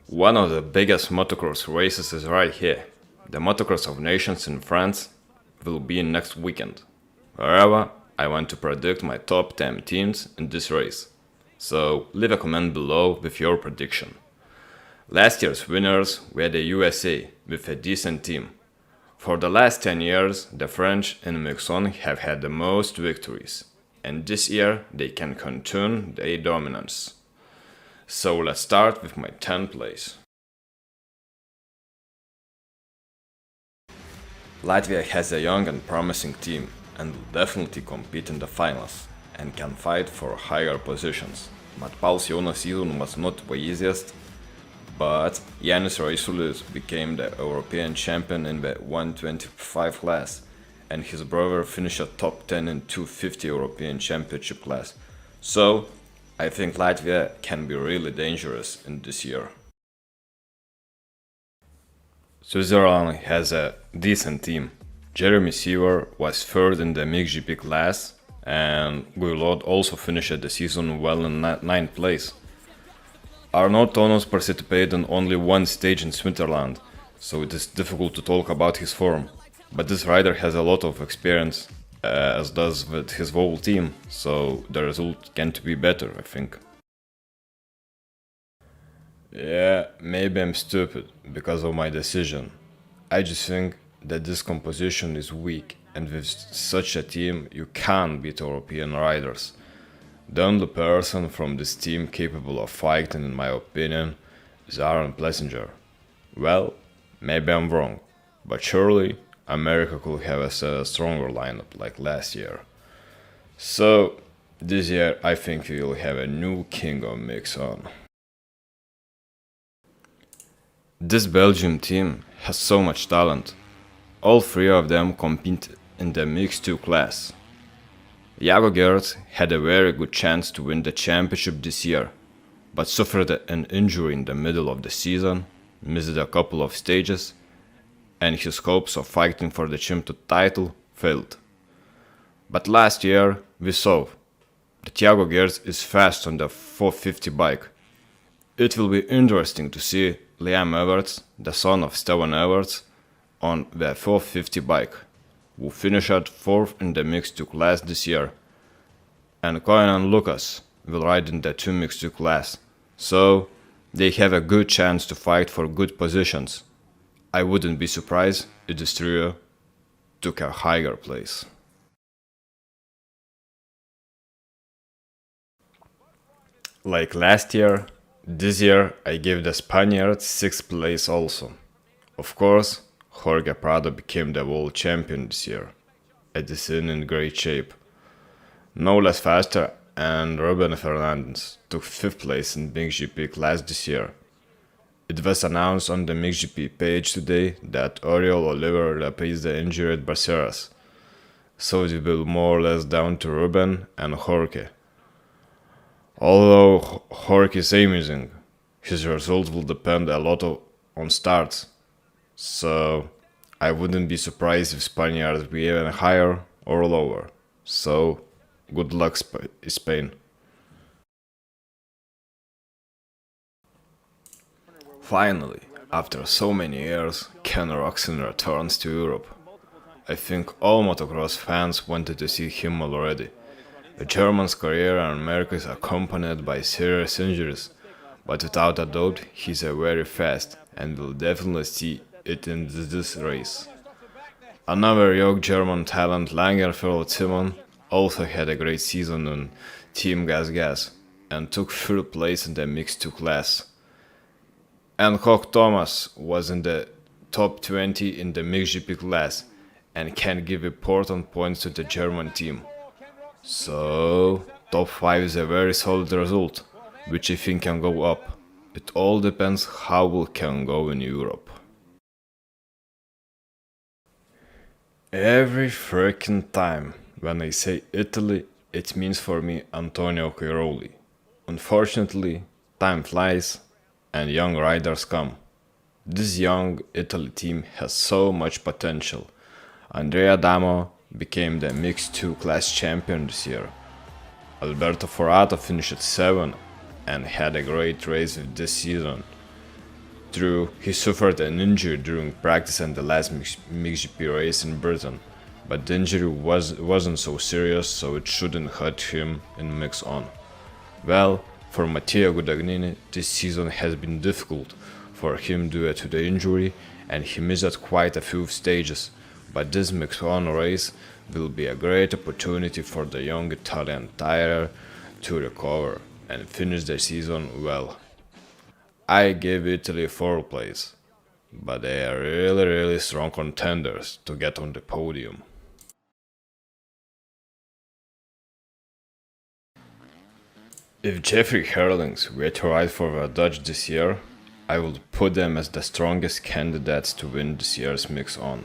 One of the biggest motocross races is right here. The Motocross of Nations in France will be next weekend. However, I want to predict my top 10 teams in this race. So leave a comment below with your prediction. Last year's winners were the USA with a decent team. For the last 10 years, the French in MXON have had the most victories, and this year they can continue their dominance. So let's start with my 10th place. Latvia has a young and promising team and will definitely compete in the finals and can fight for higher positions. Mat Paul's Jonas season was not the easiest, but Yanis Raisulis became the European champion in the 125 class, and his brother finished top 10 in 250 European Championship class. So I think Latvia can be really dangerous in this year. Switzerland has a decent team. Jeremy Seaver was third in the MXGP class, and Guillot also finished the season well in 9th place. Arnaud Tonos participated in only one stage in Switzerland, so it is difficult to talk about his form. But this rider has a lot of experience, as does with his whole team, so the result can be better, I think. Yeah, maybe I'm stupid because of my decision. I just think that this composition is weak, and with such a team you can't beat European riders. The only person from this team capable of fighting, in my opinion, is Aaron Plessinger. Well, maybe I'm wrong, but surely America could have a stronger lineup like last year. So, this year I think we will have a new king of MXON. This Belgium team has so much talent. All three of them compete in the Mix2 class. Jago Gertz had a very good chance to win the championship this year, but suffered an injury in the middle of the season, missed a couple of stages, and his hopes of fighting for the Chim2 title failed. But last year we saw that Jago Gertz is fast on the 450 bike. It will be interesting to see Liam Everts, the son of Steven Everts, on the 450 bike, who finished 4th in the Mix2 class this year. And Cohen and Lucas will ride in the 2 Mix2 class, so they have a good chance to fight for good positions. I wouldn't be surprised if this trio took a higher place. Like last year, this year I gave the Spaniards 6th place also. Of course, Jorge Prado became the world champion this year. It is in great shape. No less faster, and Ruben Fernandez took 5th place in MXGP class this year. It was announced on the MXGP page today that Oriol Oliver replaced the injured Barceras, so it will more or less down to Ruben and Jorge. Although Jorge is amazing, his results will depend a lot on starts. So I wouldn't be surprised if Spaniards be even higher or lower. So good luck Spain. Finally, after so many years, Ken Roczen returns to Europe. I think all motocross fans wanted to see him already. The German's career in America is accompanied by serious injuries, but without a doubt he's a very fast and will definitely see it in this race. Another young German talent, Langenfeld Simon, also had a great season on Team Gas Gas and took 3rd place in the Mix2 class. And Koch Thomas was in the top 20 in the MXGP class and can give important points to the German team. So, top 5 is a very solid result, which I think can go up. It all depends how we can go in Europe. Every freaking time when I say Italy, it means for me Antonio Cairoli. Unfortunately, time flies and young riders come. This young Italy team has so much potential. Andrea Damo became the Mix2 class champion this year. Alberto Forato finished 7th and had a great race this season. True, he suffered an injury during practice and the last MXGP race in Britain, but the injury wasn't so serious, so it shouldn't hurt him in MXON. Well, for Matteo Guadagnini, this season has been difficult for him due to the injury, and he missed quite a few stages, but this MXON race will be a great opportunity for the young Italian tire to recover and finish the season well. I gave Italy 4th place, but they are really strong contenders to get on the podium. If Jeffrey Herlings were to ride for the Dutch this year, I would put them as the strongest candidates to win this year's MXON.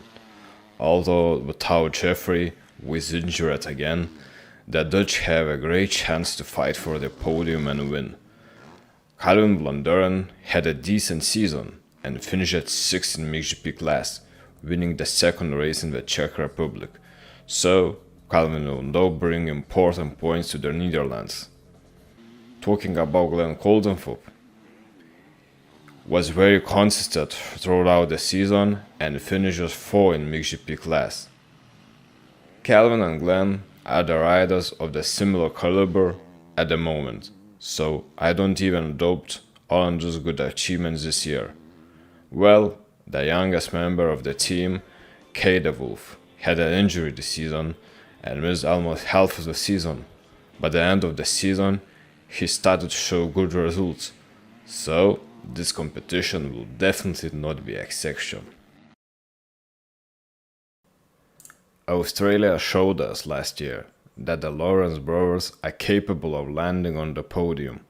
Although without Jeffrey, who is injured again, the Dutch have a great chance to fight for the podium and win. Calvin Vlaanderen had a decent season and finished 6th in MXGP class, winning the second race in the Czech Republic, so Calvin will now bring important points to the Netherlands. Talking about Glenn Coldenthorpe, was very consistent throughout the season and finishes 4th in MXGP class. Calvin and Glenn are the riders of the similar caliber at the moment, so I don't even doubt Orange's good achievements this year. Well, the youngest member of the team, Kay de Wolf, had an injury this season and missed almost half of the season, but at the end of the season he started to show good results, so this competition will definitely not be an exception. Australia showed us last year that the Lawrence brothers are capable of landing on the podium.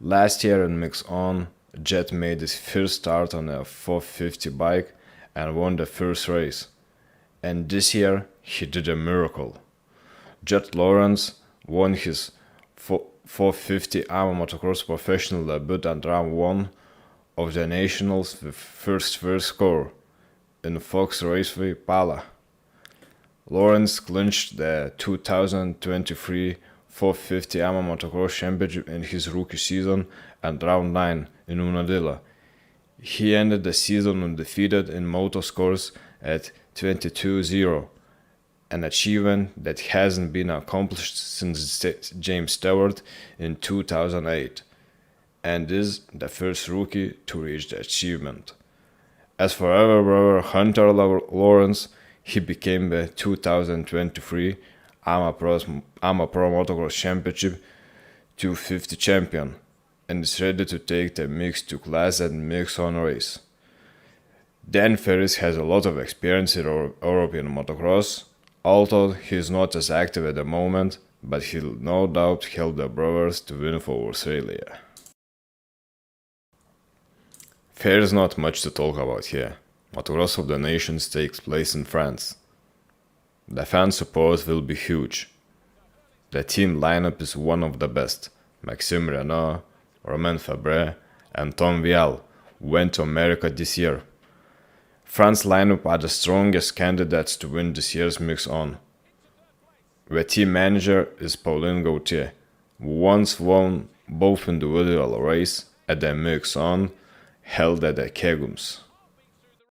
Last year in MXON, Jet made his first start on a 450 bike and won the first race. And this year, he did a miracle. Jet Lawrence won his 450 AMA Motocross professional debut and round 1 of the Nationals with first score in Fox Raceway Pala. Lawrence clinched the 2023 450 AMA Motocross Championship in his rookie season and round 9 in Unadilla. He ended the season undefeated in moto scores at 22-0, an achievement that hasn't been accomplished since James Stewart in 2008, and is the first rookie to reach the achievement. As for our brother Hunter Lawrence, he became the 2023 AMA Pro Motocross Championship 250 champion and is ready to take the MX2 class at MXON race. Dan Ferris has a lot of experience in European motocross, although he is not as active at the moment, but he'll no doubt help the brothers to win for Australia. There's not much to talk about here. Motocross of the Nations takes place in France. The fan support will be huge. The team lineup is one of the best. Maxime Renaux, Romain Fabre, and Tom Vial went to America this year. France lineup are the strongest candidates to win this year's MXON. The team manager is Pauline Gauthier, who once won both individual races at the MXON held at the Kegums.